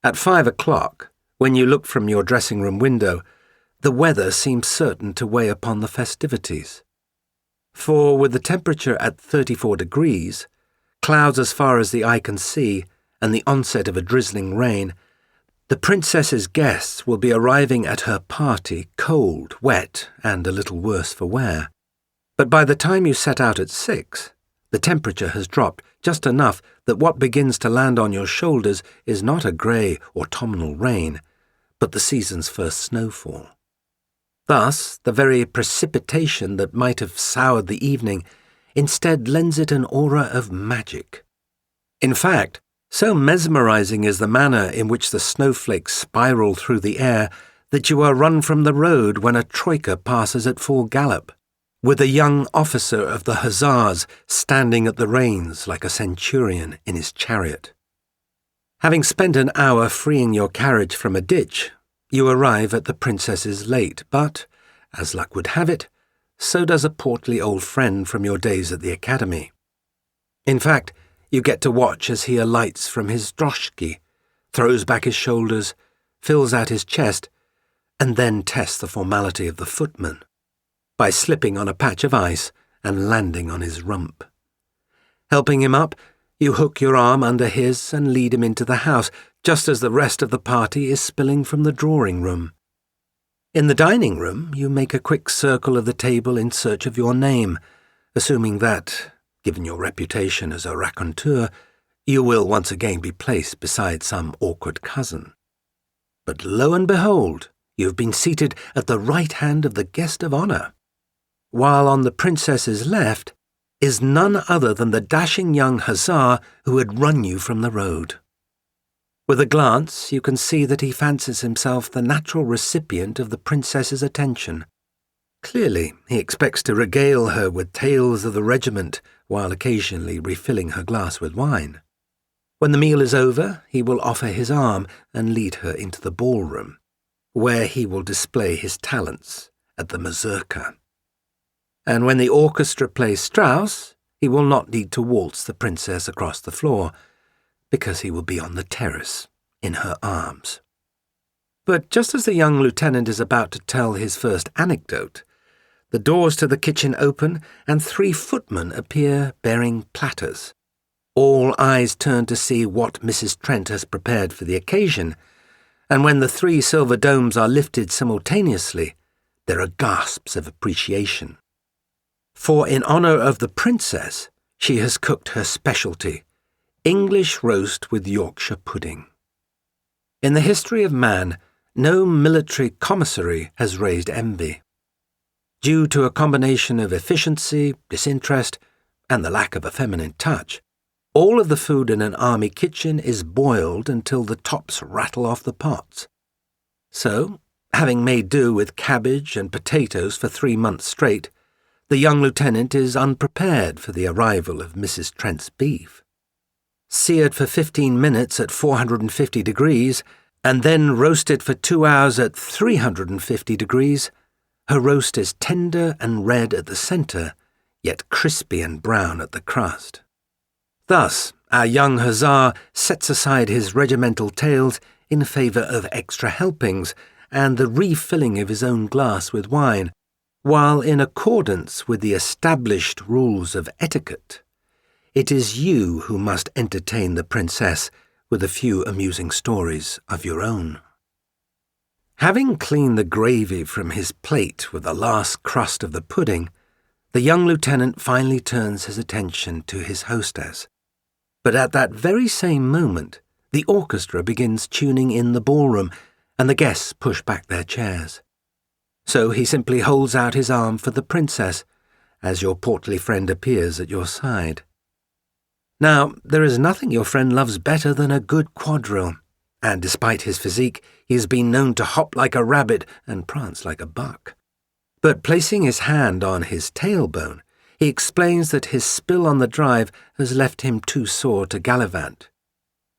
At 5 o'clock, when you look from your dressing-room window, the weather seems certain to weigh upon the festivities. For with the temperature at 34 degrees, clouds as far as the eye can see, and the onset of a drizzling rain, the princess's guests will be arriving at her party cold, wet, and a little worse for wear. But by the time you set out at 6, the temperature has dropped just enough that what begins to land on your shoulders is not a grey autumnal rain, but the season's first snowfall. Thus, the very precipitation that might have soured the evening instead lends it an aura of magic. In fact, so mesmerizing is the manner in which the snowflakes spiral through the air that you are run from the road when a troika passes at full gallop, with a young officer of the hussars standing at the reins like a centurion in his chariot. Having spent an hour freeing your carriage from a ditch, you arrive at the princess's late, but, as luck would have it, so does a portly old friend from your days at the academy. In fact, you get to watch as he alights from his droshky, throws back his shoulders, fills out his chest, and then tests the formality of the footman by slipping on a patch of ice and landing on his rump. Helping him up, you hook your arm under his and lead him into the house, just as the rest of the party is spilling from the drawing-room. In the dining-room, you make a quick circle of the table in search of your name, assuming that, given your reputation as a raconteur, you will once again be placed beside some awkward cousin. But lo and behold, you have been seated at the right hand of the guest of honour, while on the princess's left is none other than the dashing young hussar who had run you from the road. With a glance, you can see that he fancies himself the natural recipient of the princess's attention. Clearly, he expects to regale her with tales of the regiment, while occasionally refilling her glass with wine. When the meal is over, he will offer his arm and lead her into the ballroom, where he will display his talents at the mazurka. And when the orchestra plays Strauss, he will not need to waltz the princess across the floor, because he will be on the terrace, in her arms. But just as the young lieutenant is about to tell his first anecdote, the doors to the kitchen open and 3 footmen appear bearing platters. All eyes turn to see what Mrs. Trent has prepared for the occasion, and when the 3 silver domes are lifted simultaneously, there are gasps of appreciation. For in honour of the princess, she has cooked her specialty, English roast with Yorkshire pudding. In the history of man, no military commissary has raised envy. Due to a combination of efficiency, disinterest, and the lack of a feminine touch, all of the food in an army kitchen is boiled until the tops rattle off the pots. So, having made do with cabbage and potatoes for 3 months straight, the young lieutenant is unprepared for the arrival of Mrs. Trent's beef. Seared for 15 minutes at 450 degrees, and then roasted for 2 hours at 350 degrees, her roast is tender and red at the centre, yet crispy and brown at the crust. Thus, our young hussar sets aside his regimental tales in favour of extra helpings and the refilling of his own glass with wine, while in accordance with the established rules of etiquette, it is you who must entertain the princess with a few amusing stories of your own. Having cleaned the gravy from his plate with the last crust of the pudding, the young lieutenant finally turns his attention to his hostess. But at that very same moment, the orchestra begins tuning in the ballroom, and the guests push back their chairs. So he simply holds out his arm for the princess, as your portly friend appears at your side. Now, there is nothing your friend loves better than a good quadrille, and despite his physique, he has been known to hop like a rabbit and prance like a buck. But placing his hand on his tailbone, he explains that his spill on the drive has left him too sore to gallivant.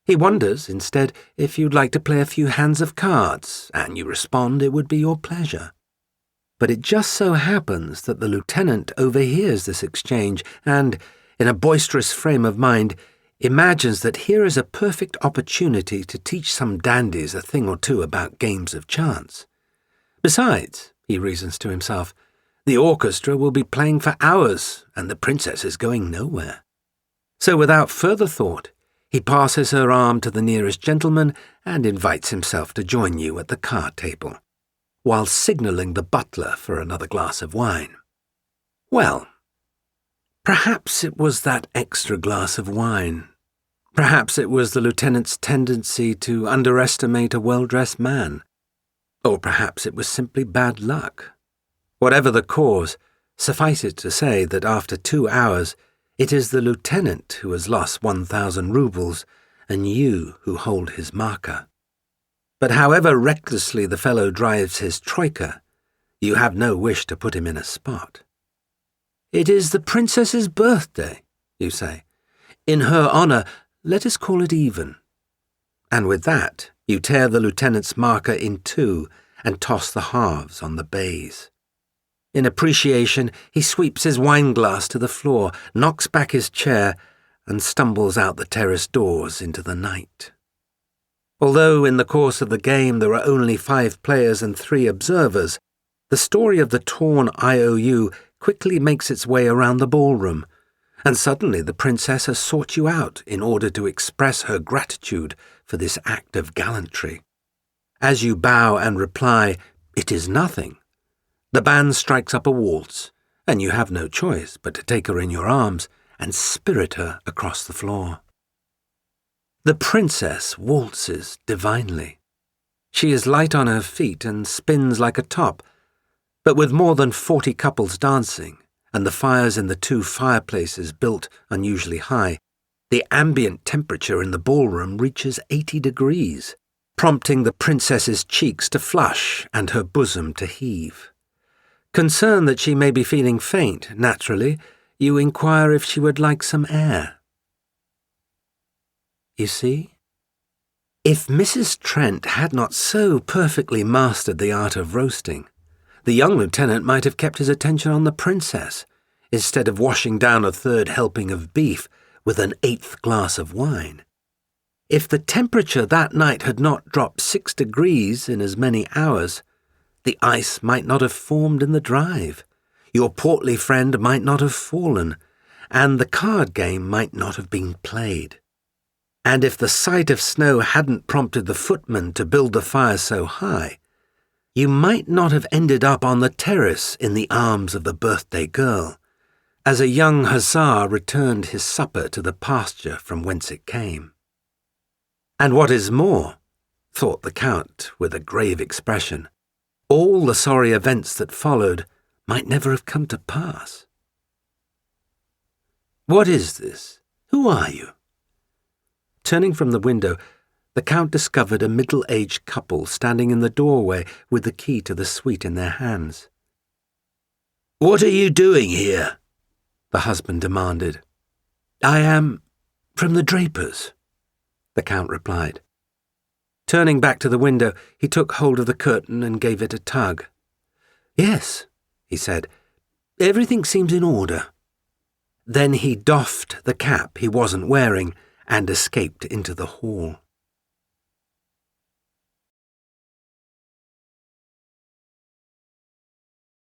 He wonders, instead, if you'd like to play a few hands of cards, and you respond it would be your pleasure. But it just so happens that the lieutenant overhears this exchange and, in a boisterous frame of mind, imagines that here is a perfect opportunity to teach some dandies a thing or two about games of chance. Besides, he reasons to himself, the orchestra will be playing for hours, and the princess is going nowhere. So without further thought, he passes her arm to the nearest gentleman and invites himself to join you at the card table, while signalling the butler for another glass of wine. Well, perhaps it was that extra glass of wine. Perhaps it was the lieutenant's tendency to underestimate a well-dressed man. Or perhaps it was simply bad luck. Whatever the cause, suffice it to say that after 2 hours, it is the lieutenant who has lost 1,000 rubles and you who hold his marker. But however recklessly the fellow drives his troika, you have no wish to put him in a spot. It is the princess's birthday, you say. In her honour, let us call it even. And with that, you tear the lieutenant's marker in two and toss the halves on the baize. In appreciation, he sweeps his wineglass to the floor, knocks back his chair, and stumbles out the terrace doors into the night. Although in the course of the game there are only 5 players and 3 observers, the story of the torn IOU quickly makes its way around the ballroom, and suddenly the princess has sought you out in order to express her gratitude for this act of gallantry. As you bow and reply, "It is nothing," the band strikes up a waltz, and you have no choice but to take her in your arms and spirit her across the floor. The princess waltzes divinely. She is light on her feet and spins like a top, but with more than 40 couples dancing, and the fires in the 2 fireplaces built unusually high, the ambient temperature in the ballroom reaches 80 degrees, prompting the princess's cheeks to flush and her bosom to heave. Concerned that she may be feeling faint, naturally, you inquire if she would like some air. You see? If Mrs. Trent had not so perfectly mastered the art of roasting, the young lieutenant might have kept his attention on the princess, instead of washing down a 3rd helping of beef with an 8th glass of wine. If the temperature that night had not dropped 6 degrees in as many hours, the ice might not have formed in the drive, your portly friend might not have fallen, and the card game might not have been played. And if the sight of snow hadn't prompted the footman to build the fire so high, you might not have ended up on the terrace in the arms of the birthday girl, as a young hussar returned his supper to the pasture from whence it came. And what is more, thought the Count with a grave expression, all the sorry events that followed might never have come to pass. What is this? Who are you? Turning from the window, the Count discovered a middle-aged couple standing in the doorway with the key to the suite in their hands. "What are you doing here?" the husband demanded. "I am from the drapers," the Count replied. Turning back to the window, he took hold of the curtain and gave it a tug. "Yes," he said, "everything seems in order." Then he doffed the cap he wasn't wearing and escaped into the hall.